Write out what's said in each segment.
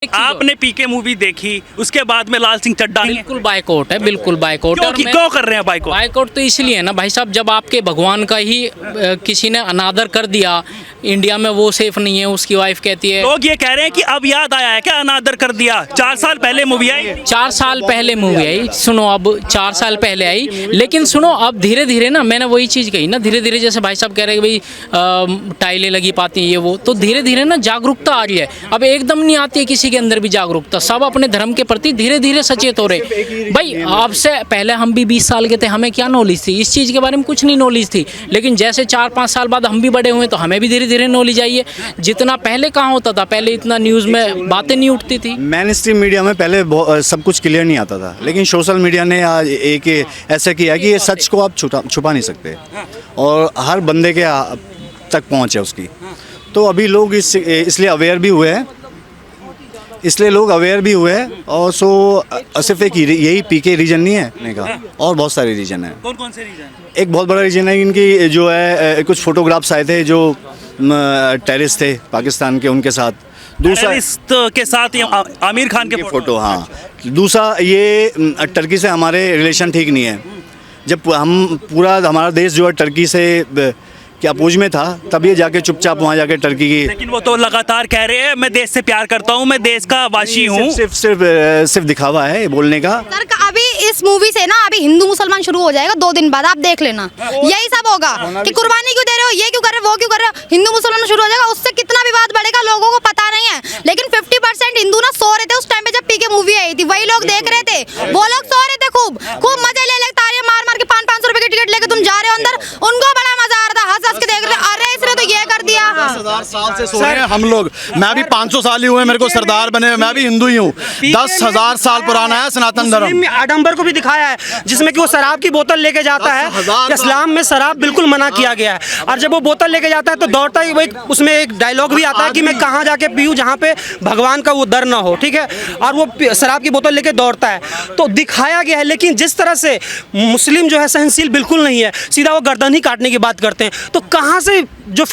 आपने पीके मूवी देखी, उसके बाद में लाल सिंह चड्ढा बिल्कुल बाइकआउट है, बिल्कुल बाइकआउट है। क्यों कर रहे हैं बाइकआउट? बाइकआउट तो इसलिए है ना भाई साहब, जब आपके भगवान का ही किसी ने अनादर कर दिया, इंडिया में वो सेफ नहीं है, उसकी वाइफ कहती है। लोग ये कह रहे हैं कि अब याद आया है क्या अनादर कर दिया? 4 साल पहले मूवी आई, 4 साल पहले मूवी आई, सुनो अब 4 साल पहले आई, लेकिन सुनो अब धीरे धीरे ना, मैंने वही चीज़ कही ना, धीरे धीरे जैसे भाई साहब कह रहे हैं कि भाई टाइलें लगी पाती हैं ये वो, तो धीरे धीरे ना जागरूकता आ रही है। अब एकदम नहीं आती है किसी के अंदर भी जागरूकता, सब अपने धर्म के प्रति धीरे धीरे सचेत हो रहे। भाई आपसे पहले हम भी 20 साल के थे, हमें क्या नॉलेज थी इस चीज़ के बारे में? कुछ नहीं नॉलेज थी, लेकिन जैसे 4-5 साल बाद हम भी बड़े हुए तो हमें भी धीरे धीरे नॉलेज आई है। जितना पहले कहाँ होता था, पहले इतना न्यूज़ में बातें नहीं उठती थी। मेन स्ट्रीम मीडिया में पहले सब कुछ क्लियर नहीं आता था, लेकिन सोशल मीडिया ने आज एक ऐसा किया कि ये सच को आप छुपा नहीं सकते और हर बंदे के तक पहुँच है उसकी। तो अभी लोग इसलिए अवेयर भी हुए हैं, और सिर्फ एक यही पीके रीजन नहीं है का, और बहुत सारे रीजन है। कौन से रीजन? एक बहुत बड़ा रीजन है इनकी जो है, कुछ फोटोग्राफ्स आए थे जो टेररिस्ट थे पाकिस्तान के, उनके साथ। दूसरा के साथ आमिर खान के फोटो, हाँ। दूसरा ये टर्की से हमारे रिलेशन ठीक नहीं है। जब हमारा देश जो है टर्की से क्या अपोज में था, तब ये जाके चुपचाप वहाँ जाके टर्की की। लेकिन वो तो लगातार कह रहे हैं मैं देश से प्यार करता हूँ, मैं देश का वासी हूँ। सिर्फ दिखावा है बोलने का। सर अभी इस मूवी से ना अभी हिंदू मुसलमान शुरू हो जाएगा 2 दिन बाद, आप देख लेना। यही सब होगा कि कुर्बानी क्यों दे रहे हो, ये क्यों कर रहे हो, वो क्यों कर रहे हो, हिंदू मुसलमान शुरू हो जाएगा। उससे कितना विवाद बढ़ेगा लोगों को पता नहीं है, लेकिन 50% हिंदू ना सो रहे थे उस टाइम पे जब पीके मूवी आई थी, वही लोग देख रहे थे, वो लोग सो रहे थे, खूब मजे ले तालियां मार मार के 500-500 रुपए की टिकट लेके तुम जा रहे हो अंदर, उनको बड़ा मजा आ रहा था, हंस के देख रहे। अरे इसने तो ये कर दिया। 10,000 साल से सो रहे हैं हम लोग, मैं भी 500 साल ही हुए मेरे को सरदार बने, मैं भी हिंदू ही हूँ। 10,000 साल पुराना है सनातन धर्म। आडंबर को भी दिखाया है जिसमें कि वो शराब की बोतल लेके जाता है। इस्लाम में शराब बिल्कुल मना किया गया है, और जब वो बोतल लेके जाता है तो दौड़ता ही, उसमें एक डायलॉग भी आता है कि मैं कहाँ जाके पीऊँ जहाँ पे भगवान का वो डर ना हो, ठीक है, और वो शराब की बोतल लेके दौड़ता है, तो दिखाया गया है। लेकिन जिस तरह से मुस्लिम जो है सहनशील बिल्कुल नहीं है, सीधा वो गर्दन ही काटने की बात करते हैं, तो कहाँ से जो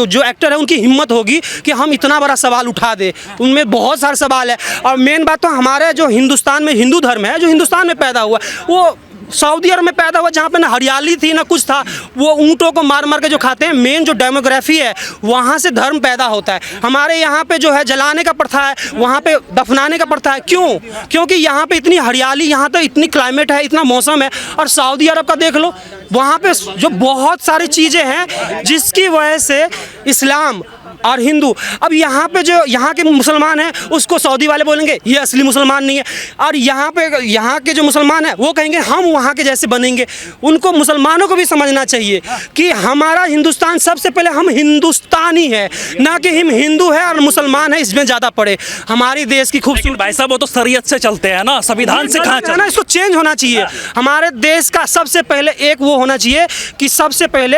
जो एक्टर है उनकी हिम्मत होगी कि हम इतना बड़ा सवाल उठा दे? उनमें बहुत सारे सवाल है। और मेन बात तो हमारे जो हिंदुस्तान में हिंदू धर्म है, जो हिंदुस्तान में पैदा हुआ, वो सऊदी अरब में पैदा हुआ जहाँ पे ना हरियाली थी ना कुछ था, वो ऊँटों को मार मार के जो खाते हैं। मेन जो डेमोग्राफी है वहाँ से धर्म पैदा होता है। हमारे यहाँ पे जो है जलाने का प्रथा है, वहाँ पे दफनाने का प्रथा है। क्यों? क्योंकि यहाँ पे इतनी हरियाली, यहाँ तो इतनी क्लाइमेट है, इतना मौसम है। और सऊदी अरब का देख लो, वहाँ पे जो बहुत सारी चीज़ें हैं जिसकी वजह से इस्लाम और हिंदू, अब यहाँ पे जो यहाँ के मुसलमान हैं उसको सऊदी वाले बोलेंगे ये असली मुसलमान नहीं है, और यहाँ के जो मुसलमान हैं वो कहेंगे हम वहाँ के जैसे बनेंगे। उनको मुसलमानों को भी समझना चाहिए कि हमारा हिंदुस्तान सबसे पहले हम हिंदुस्तानी है, ना कि हम हिंदू है और मुसलमान है इसमें ज़्यादा पड़े। हमारी देश की खूबसूरती। भाई साहब वो तो शरीयत से चलते हैं ना, संविधान से कहाँ चलते हैं? इसको चेंज होना चाहिए। हमारे देश का सबसे पहले एक वो होना चाहिए कि सबसे पहले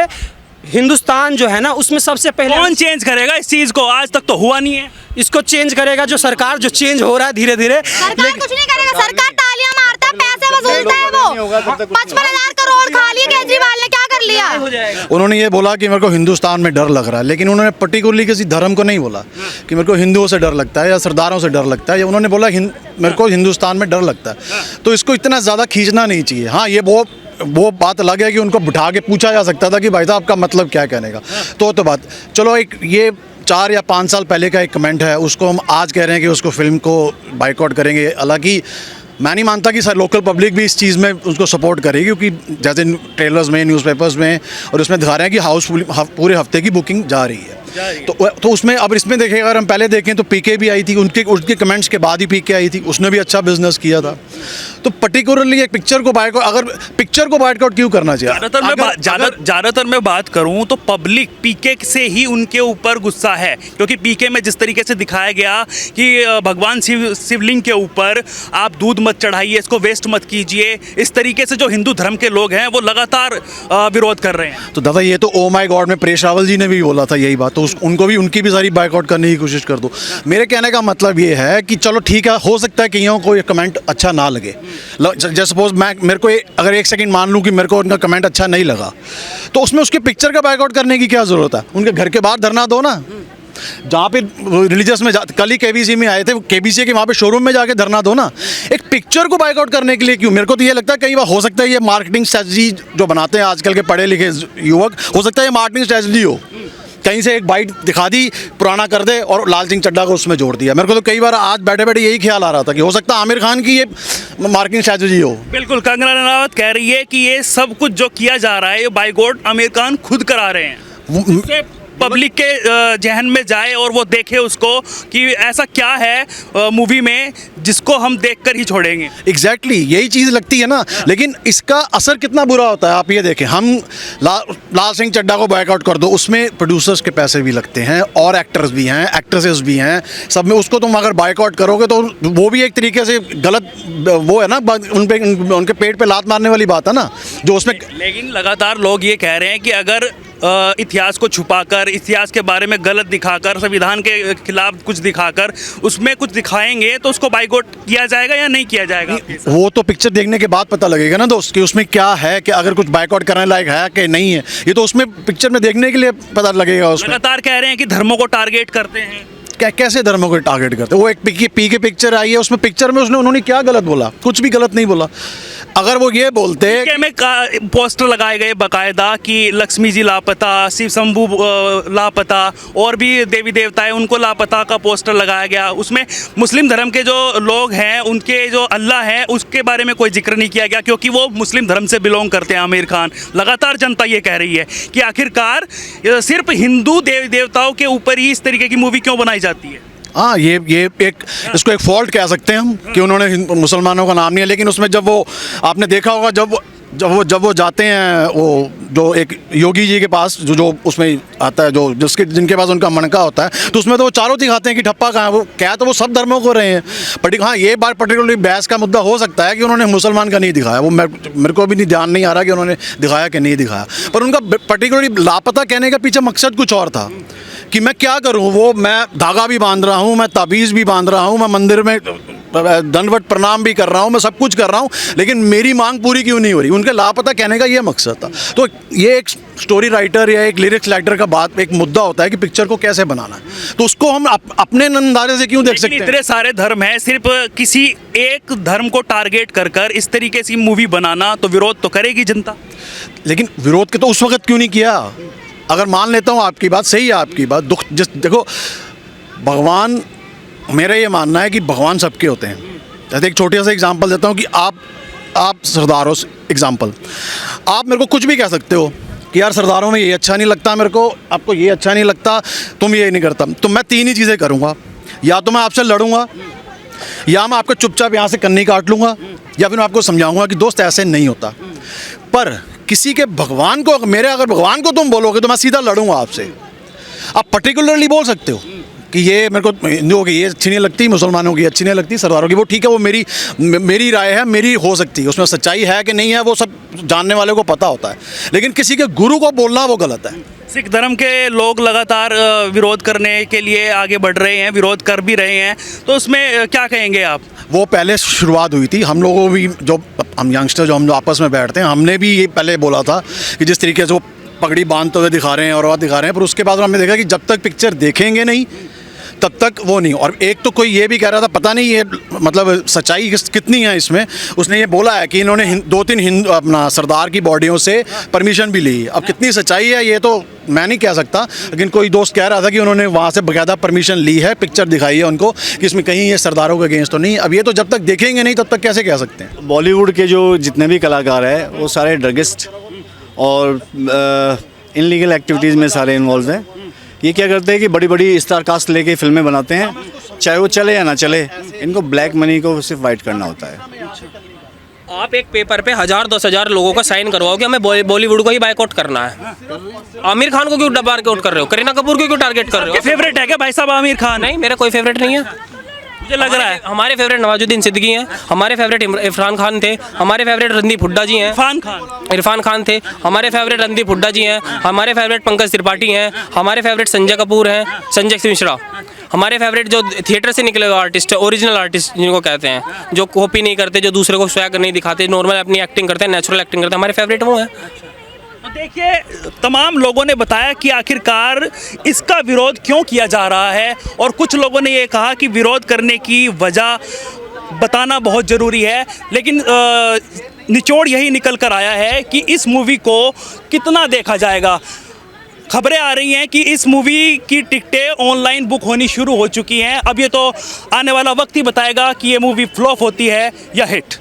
हिंदुस्तान जो है ना उसमें सबसे पहले। कौन चेंज करेगा इस चीज को? आज तक तो हुआ नहीं है। इसको चेंज करेगा जो सरकार, जो चेंज हो रहा है धीरे धीरे। सरकार कुछ नहीं करेगा, सरकार तालियां मारता है, पैसे वसूलता है। वो 55,000 करोड़ खा लिए केजरीवाल ने, क्या कर लिया? उन्होंने ये बोला कि मेरे को हिंदुस्तान में डर लग रहा है, लेकिन उन्होंने पर्टिकुलरली किसी धर्म को नहीं बोला कि मेरे को हिंदुओं से डर लगता है या सरदारों से डर लगता है, या उन्होंने बोला मेरे को हिंदुस्तान में डर लगता है। तो इसको इतना ज़्यादा खींचना नहीं चाहिए। हाँ, ये वो बात अलग है कि उनको बिठा के पूछा जा सकता था कि भाई साहब आपका मतलब क्या कहने का, तो बात चलो। एक ये 4 या 5 साल पहले का एक कमेंट है, उसको हम आज कह रहे हैं कि उसको फिल्म को बाइकआउट करेंगे। हालांकि मैं नहीं मानता कि सर लोकल पब्लिक भी इस चीज़ में उसको सपोर्ट करेगी, क्योंकि जैसे ट्रेलर्स में, न्यूज़पेपर्स में और उसमें दिखा रहे हैं कि पूरे हफ्ते की बुकिंग जा रही है। तो उसमें अब इसमें देखें, अगर हम पहले देखें तो पीके भी आई थी, उनके कमेंट्स के बाद ही पीके आई थी, उसने भी अच्छा बिजनेस किया था। तो पर्टिकुलरली एक पिक्चर को बाइकआउट क्यों करना चाहिए? ज़्यादातर मैं बात करूं तो पब्लिक पीके से ही उनके ऊपर गुस्सा है, क्योंकि पीके में जिस तरीके से दिखाया गया कि भगवान शिवलिंग के ऊपर आप दूध मत चढ़ाइए, इसको वेस्ट मत कीजिए, इस तरीके से जो हिंदू धर्म के लोग हैं वो लगातार विरोध कर रहे हैं। तो दादा ये तो ओ माय गॉड में प्रेश रावल जी ने भी बोला था यही बात, तो उनकी भी सारी बाइकआउट करने की कोशिश कर दो। मेरे कहने का मतलब ये है कि चलो ठीक है, हो सकता है कईयों को ये कमेंट अच्छा ना लगे। जैसे सपोज मेरे को अगर 1 सेकंड मान लूँ कि मेरे को उनका कमेंट अच्छा नहीं लगा, तो उसमें उसके पिक्चर का बाइकआउट करने की क्या ज़रूरत है? उनके घर के बाहर धरना दो ना, जहाँ पे रिलीजियस में कल ही केबीसी में आए थे, केबीसी के वहाँ पे शोरूम में जाके धरना दो ना। एक पिक्चर को बाइकआउट करने के लिए क्यों? मेरे को तो ये लगता है कई बार हो सकता है ये मार्केटिंग स्ट्रेटजी जो बनाते हैं आजकल के पढ़े लिखे युवक, हो सकता है ये मार्केटिंग स्ट्रेटजी हो, कहीं से एक बाइट दिखा दी, पुराना कर दे और लाल सिंह चड्ढा को उसमें जोड़ दिया। मेरे को तो कई बार आज बैठे बैठे यही ख्याल आ रहा था कि हो सकता है आमिर खान की ये मार्केटिंग स्ट्रेटजी हो। बिल्कुल, कंगना रनावत कह रही है कि ये सब कुछ जो किया जा रहा है ये बाइकआउट आमिर खान खुद करा रहे हैं, पब्लिक के जहन में जाए और वो देखे उसको कि ऐसा क्या है मूवी में जिसको हम देखकर ही छोड़ेंगे। एग्जैक्टली यही चीज़ लगती है ना, लेकिन इसका असर कितना बुरा होता है आप ये देखें। हम लाल सिंह चड्ढा को बाइकआउट कर दो, उसमें प्रोड्यूसर्स के पैसे भी लगते हैं और एक्टर्स भी हैं, एक्ट्रेसेस भी हैं, सब में उसको तुम अगर बाइकआउट करोगे तो वो भी एक तरीके से गलत वो है ना, उनके पेट पे लात मारने वाली बात है ना जो उसमें। लेकिन लगातार लोग ये कह रहे हैं कि अगर इतिहास को छुपाकर, इतिहास के बारे में गलत दिखाकर, संविधान के खिलाफ कुछ दिखाकर उसमें कुछ दिखाएंगे तो उसको बाइकआउट किया जाएगा या नहीं किया जाएगा? वो तो पिक्चर देखने के बाद पता लगेगा ना दोस्त कि उसमें क्या है, कि अगर कुछ बाइकआउट करने लायक है कि नहीं है, ये तो उसमें पिक्चर में देखने के लिए पता लगेगा। उसमें लगातार कह रहे हैं कि धर्मों को टारगेट करते हैं। कैसे धर्मों को टारगेट करते? वो एक पी के पिक्चर आई है, उसमें पिक्चर में उन्होंने क्या गलत बोला? कुछ भी गलत नहीं बोला। अगर वो ये बोलते में पोस्टर लगाए गए बाकायदा कि लक्ष्मी जी लापता, शिव शंभू लापता, और भी देवी देवता है उनको लापता का पोस्टर लगाया गया, उसमें मुस्लिम धर्म के जो लोग हैं उनके जो अल्लाह है उसके बारे में कोई जिक्र नहीं किया गया क्योंकि वो मुस्लिम धर्म से बिलोंग करते हैं आमिर खान। लगातार जनता ये कह रही है कि आखिरकार सिर्फ हिंदू देवी देवताओं के ऊपर ही इस तरीके की मूवी क्यों बनाई जाती है? हाँ, ये एक इसको एक फॉल्ट कह सकते हैं हम कि उन्होंने मुसलमानों का नाम नहीं है। लेकिन उसमें जब वो आपने देखा होगा जब वो जाते हैं वो जो एक योगी जी के पास जो उसमें आता है, जो जिनके पास उनका मणका होता है, तो उसमें तो वो चारों दिखाते हैं कि ठप्पा कहाँ है। वो क्या तो वो सब धर्मों को रहे हैं। हाँ, ये बात पर्टिकुलरली बहस का मुद्दा हो सकता है कि उन्होंने मुसलमान का नहीं दिखाया। वो मेरे को भी ध्यान नहीं आ रहा कि उन्होंने दिखाया कि नहीं दिखाया, पर उनका पर्टिकुलरली लापता कहने का पीछे मकसद कुछ और था कि मैं क्या करूं। वो मैं धागा भी बांध रहा हूं, मैं ताबीज़ भी बांध रहा हूं, मैं मंदिर में दंडवत प्रणाम भी कर रहा हूं, मैं सब कुछ कर रहा हूं, लेकिन मेरी मांग पूरी क्यों नहीं हो रही? उनके लापता कहने का ये मकसद था। तो ये एक स्टोरी राइटर या एक लिरिक्स राइटर का बात एक मुद्दा होता है कि पिक्चर को कैसे बनाना है, तो उसको हम अपने अंदाजे से क्यों देख सकते हैं? इतने सारे धर्म हैं, सिर्फ किसी एक धर्म को टारगेट कर इस तरीके से मूवी बनाना, तो विरोध तो करेगी जनता। लेकिन विरोध के तो उस वक्त क्यों नहीं किया? अगर मान लेता हूँ आपकी बात सही है, आपकी बात देखो, भगवान, मेरा ये मानना है कि भगवान सबके होते हैं। जैसे एक छोटा सा एग्जांपल देता हूँ कि आप सरदार हो, एग्जांपल, आप मेरे को कुछ भी कह सकते हो कि यार सरदारों में ये अच्छा नहीं लगता मेरे को, आपको ये अच्छा नहीं लगता, तुम ये नहीं करता, तो मैं तीन ही चीज़ें करूँगा। या तो मैं आपसे लड़ूंगा, या मैं आपको चुपचाप यहाँ से कन्नी काट लूँगा, या फिर मैं आपको समझाऊँगा कि दोस्त ऐसे नहीं होता। पर किसी के भगवान को, अगर भगवान को तुम बोलोगे तो मैं सीधा लड़ूंगा आपसे। आप पर्टिकुलरली बोल सकते हो कि ये मेरे को हिंदुओं की ये अच्छी नहीं लगती, मुसलमानों की अच्छी नहीं लगती, सरदारों की, वो ठीक है, वो मेरी राय है, मेरी हो सकती है, उसमें सच्चाई है कि नहीं है वो सब जानने वाले को पता होता है, लेकिन किसी के गुरु को बोलना वो गलत है। सिख धर्म के लोग लगातार विरोध करने के लिए आगे बढ़ रहे हैं, विरोध कर भी रहे हैं, तो उसमें क्या कहेंगे आप? वो पहले शुरुआत हुई थी, हम लोगों भी, जो हम यंगस्टर जो हम आपस में बैठते हैं, हमने भी ये पहले बोला था कि जिस तरीके से वो पगड़ी बांधते हुए दिखा रहे हैं और वह दिखा रहे हैं, पर उसके बाद हमने देखा कि जब तक पिक्चर देखेंगे नहीं तब तक वो नहीं। और एक तो कोई ये भी कह रहा था, पता नहीं ये मतलब सच्चाई कितनी है इसमें, उसने ये बोला है कि इन्होंने 2-3 अपना सरदार की बॉडियों से परमिशन भी ली। अब कितनी सच्चाई है ये तो मैं नहीं कह सकता, लेकिन कोई दोस्त कह रहा था कि उन्होंने वहाँ से बाकायदा परमिशन ली है, पिक्चर दिखाई है उनको कि इसमें कहीं ये सरदारों के अगेंस्ट तो नहीं। अब ये तो जब तक देखेंगे नहीं तब तक कैसे कह सकते हैं? बॉलीवुड के जो जितने भी कलाकार हैं वो सारे ड्रगिस्ट और इनलीगल एक्टिविटीज़ में सारे इन्वॉल्व हैं। ये क्या करते हैं कि बड़ी बड़ी स्टार कास्ट लेके फिल्में बनाते हैं, चाहे वो चले या ना चले, इनको ब्लैक मनी को सिर्फ वाइट करना होता है। आप एक पेपर पे 1000-10,000 लोगों का साइन करवाओ कि हमें बॉलीवुड को ही बाइकआउट करना है। आमिर खान को क्यों टारगेट कर रहे हो? करीना कपूर को क्यों टारगेट कर रहे हो? फेवरेट है क्या भाई साहब आमिर खान? नहीं, मेरा कोई फेवरेट नहीं है। मुझे लग रहा है हमारे फेवरेट नवाजुद्दीन सिद्दीकी हैं, हमारे फेवरेट इरफान खान थे, हमारे फेवरेट रणदीप हुड्डा जी हैं, इरफान खान थे, हमारे फेवरेट रणदीप हुड्डा जी हैं, हमारे फेवरेट पंकज त्रिपाठी हैं, हमारे फेवरेट संजय कपूर हैं, संजय मिश्रा, हमारे फेवरेट जो थिएटर से निकले हुए आर्टिस्ट है, ओरिजिनल आर्टिस्ट जिनको कहते हैं, जो कॉपी नहीं करते, जो दूसरे को स्वैग नहीं दिखाते, नॉर्मल अपनी एक्टिंग करते हैं, नेचुरल एक्टिंग करते हैं, हमारे फेवरेट वो हैं। तो देखिए, तमाम लोगों ने बताया कि आखिरकार इसका विरोध क्यों किया जा रहा है, और कुछ लोगों ने ये कहा कि विरोध करने की वजह बताना बहुत ज़रूरी है। लेकिन निचोड़ यही निकल कर आया है कि इस मूवी को कितना देखा जाएगा। खबरें आ रही हैं कि इस मूवी की टिकटें ऑनलाइन बुक होनी शुरू हो चुकी हैं। अब ये तो आने वाला वक्त ही बताएगा कि ये मूवी फ्लॉप होती है या हिट।